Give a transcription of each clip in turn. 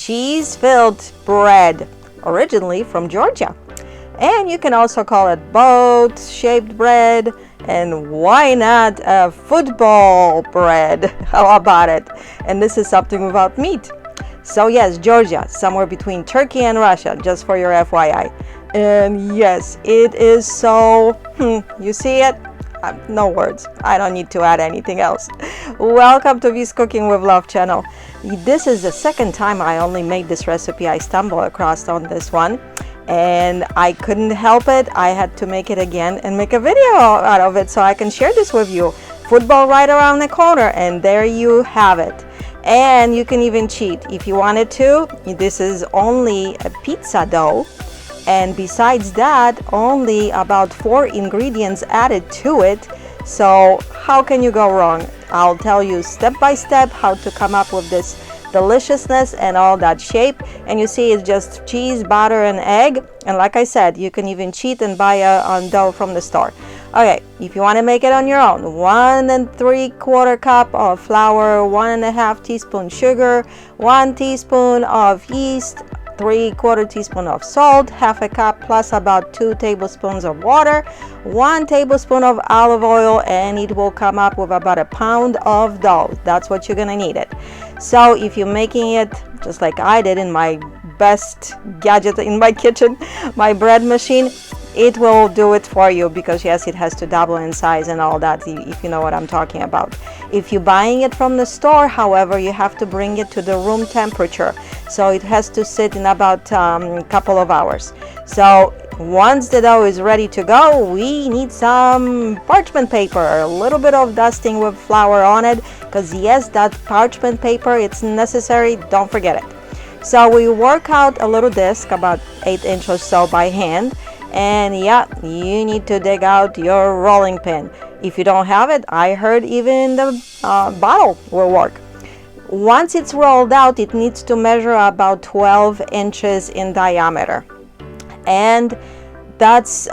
cheese-filled bread, originally from Georgia. And you can also call it boat-shaped bread, and why not a football bread? How about it? And this is something without meat. So yes, Georgia, somewhere between Turkey and Russia, just for your FYI. And yes, it is so, you see it? No words. I don't need to add anything else. Welcome to V's Cooking with Love channel. This is the second time I only made this recipe. I stumbled across on this one and I couldn't help it. I had to make it again and make a video out of it so I can share this with you. Football right around the corner, and there you have it. And you can even cheat if you wanted to. This is only a pizza dough. And besides that, only about 4 ingredients added to it. So how can you go wrong? I'll tell you step by step how to come up with this deliciousness and all that shape. And you see it's just cheese, butter, and egg. And like I said, you can even cheat and buy a dough from the store. Okay, if you want to make it on your own, 1 3/4 cup of flour, 1 1/2 teaspoon sugar, 1 teaspoon of yeast, 3/4 teaspoon of salt, 1/2 cup plus about 2 tablespoons of water, 1 tablespoon of olive oil, and it will come up with about 1 pound of dough. That's what you're gonna need it. So if you're making it just like I did in my best gadget in my kitchen, my bread machine, it will do it for you, because yes, it has to double in size and all that, if you know what I'm talking about. If you're buying it from the store, however, you have to bring it to the room temperature, so it has to sit in about a couple of hours. So once the dough is ready to go, we need some parchment paper, a little bit of dusting with flour on it, because yes, that parchment paper, it's necessary, don't forget it. So we work out a little disc about 8 inches or so by hand. And yeah, you need to dig out your rolling pin. If you don't have it, I heard even the bottle will work. Once it's rolled out, it needs to measure about 12 inches in diameter. And that's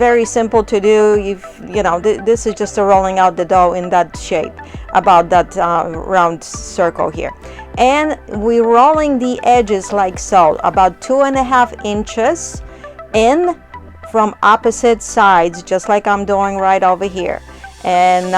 very simple to do. If you know, this is just a rolling out the dough in that shape, about that round circle here. And we're rolling the edges like so, about 2.5 inches in from opposite sides, just like I'm doing right over here. And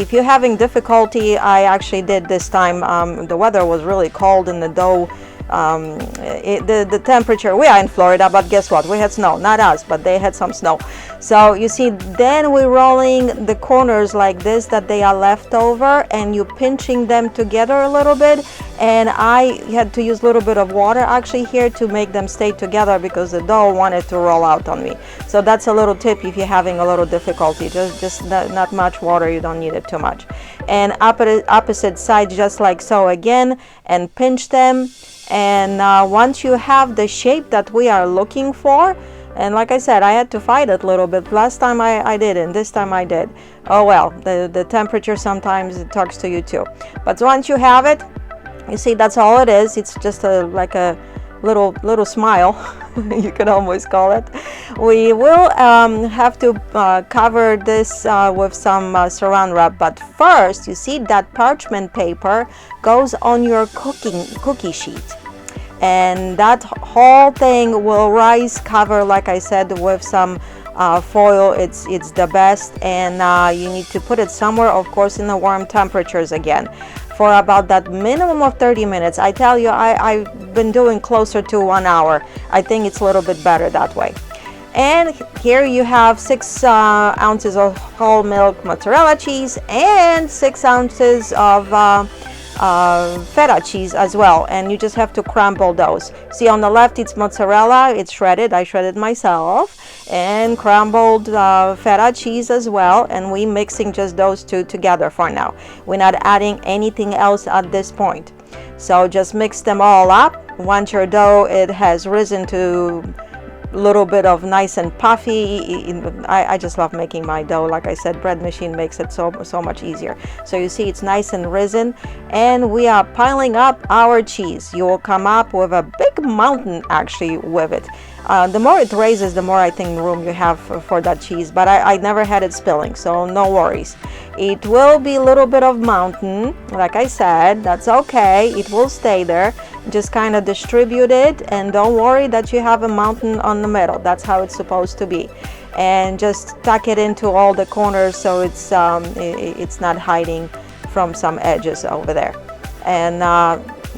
if you're having difficulty, I actually did this time, the weather was really cold and the dough, the temperature, we are in Florida, but guess what, we had snow, not us, but they had some snow. So you see, then we're rolling the corners like this, that they are left over, and you're pinching them together a little bit. And I had to use a little bit of water actually here to make them stay together, because the dough wanted to roll out on me. So that's a little tip if you're having a little difficulty, just not much water, you don't need it too much. And opposite side, just like so again, and pinch them. And once you have the shape that we are looking for, and like I said, I had to fight it a little bit. Last time I didn't, this time I did. Oh well, the temperature sometimes it talks to you too. But once you have it, you see, that's all it is. It's just like a little smile, you can almost call it. We will have to cover this with some saran wrap, but first, you see that parchment paper goes on your cookie sheet, and that whole thing will rise cover, like I said, with some foil. It's the best, and you need to put it somewhere, of course, in the warm temperatures again, for about that minimum of 30 minutes. I tell you, I've been doing closer to 1 hour. I think it's a little bit better that way. And here you have 6 ounces of whole milk mozzarella cheese and 6 ounces of feta cheese as well, and you just have to crumble those. See, on the left it's mozzarella, it's shredded, I shredded myself, and crumbled feta cheese as well, and we mixing just those two together for now. We're not adding anything else at this point, so just mix them all up. Once your dough, it has risen to little bit of nice and puffy. I just love making my dough. Like I said, bread machine makes it so much easier. So you see it's nice and risen, and we are piling up our cheese. You will come up with a big like a mountain actually with it. The more it raises, the more I think room you have for that cheese, but I never had it spilling, so no worries. It will be a little bit of mountain, like I said, that's okay, it will stay there. Just kind of distribute it, and don't worry that you have a mountain on the middle. That's how it's supposed to be. And just tuck it into all the corners so it's not hiding from some edges over there. And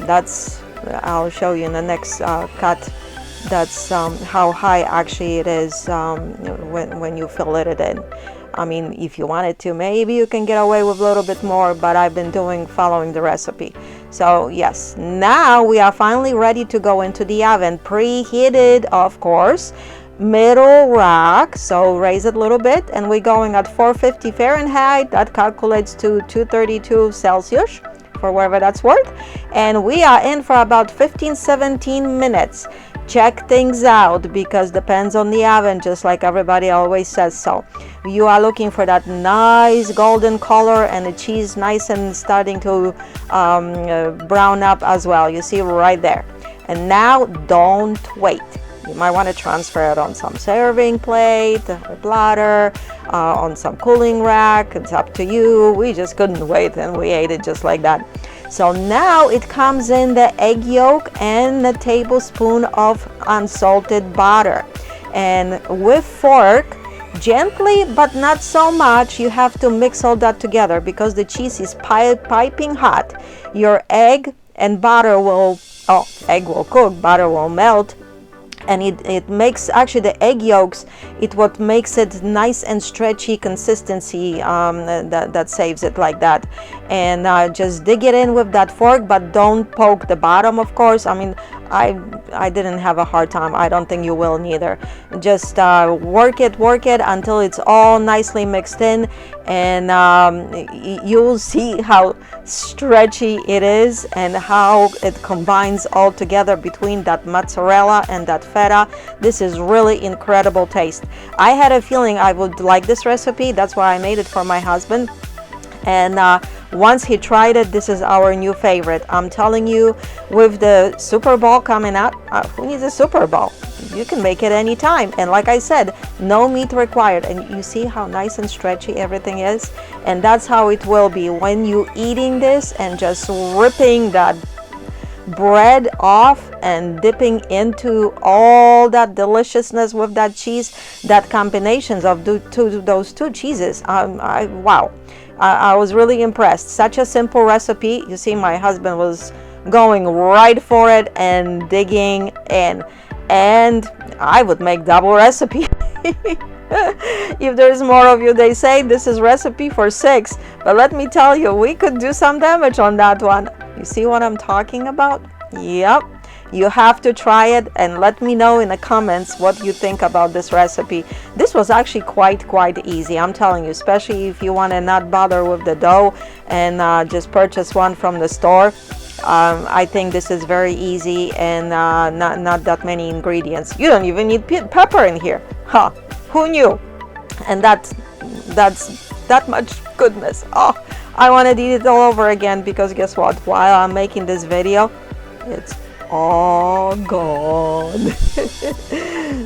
that's, I'll show you in the next cut. That's how high actually it is when you fill it in. I mean, if you wanted to, maybe you can get away with a little bit more, but I've been following the recipe. So yes, now we are finally ready to go into the oven, preheated, of course, middle rack, so raise it a little bit, and we're going at 450 Fahrenheit. That calculates to 232 Celsius, for whatever that's worth, and we are in for about 15-17 minutes. Check things out, because depends on the oven, just like everybody always says. So you are looking for that nice golden color, and the cheese nice and starting to brown up as well. You see right there. And now don't wait. You might want to transfer it on some serving plate, a platter, on some cooling rack. It's up to you. We just couldn't wait, and we ate it just like that. So now it comes in the egg yolk and a tablespoon of unsalted butter. And with fork, gently but not so much, you have to mix all that together, because the cheese is piping hot. Your egg and butter will, egg will cook, butter will melt. And it makes actually the egg yolks, what makes it nice and stretchy consistency, that saves it like that. And just dig it in with that fork, but don't poke the bottom, of course. I mean, I didn't have a hard time. I don't think you will neither. Just work it until it's all nicely mixed in, and you'll see how stretchy it is and how it combines all together between that mozzarella and that feta. This is really incredible taste. I had a feeling I would like this recipe. That's why I made it for my husband. And once he tried it, this is our new favorite. I'm telling you, with the Super Bowl coming up, who needs a Super Bowl? You can make it anytime. And like I said, no meat required. And you see how nice and stretchy everything is? And that's how it will be when you eating this and just ripping that bread off and dipping into all that deliciousness with that cheese. That combinations of those two cheeses, wow. I was really impressed. Such a simple recipe. You see, my husband was going right for it and digging in. And I would make double recipe. If there's more of you, they say this is recipe for 6. But let me tell you, we could do some damage on that one. You see what I'm talking about? Yep. You have to try it, and let me know in the comments what you think about this recipe. This was actually quite easy, I'm telling you, especially if you want to not bother with the dough and just purchase one from the store. I think this is very easy, and not that many ingredients. You don't even need pepper in here. Huh, who knew? And that's that much goodness. Oh, I wanted to eat it all over again, because guess what? While I'm making this video, it's all gone.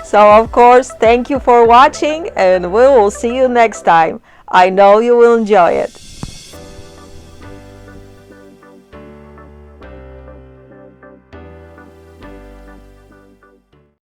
So of course, thank you for watching, and we will see you next time. I know you will enjoy it.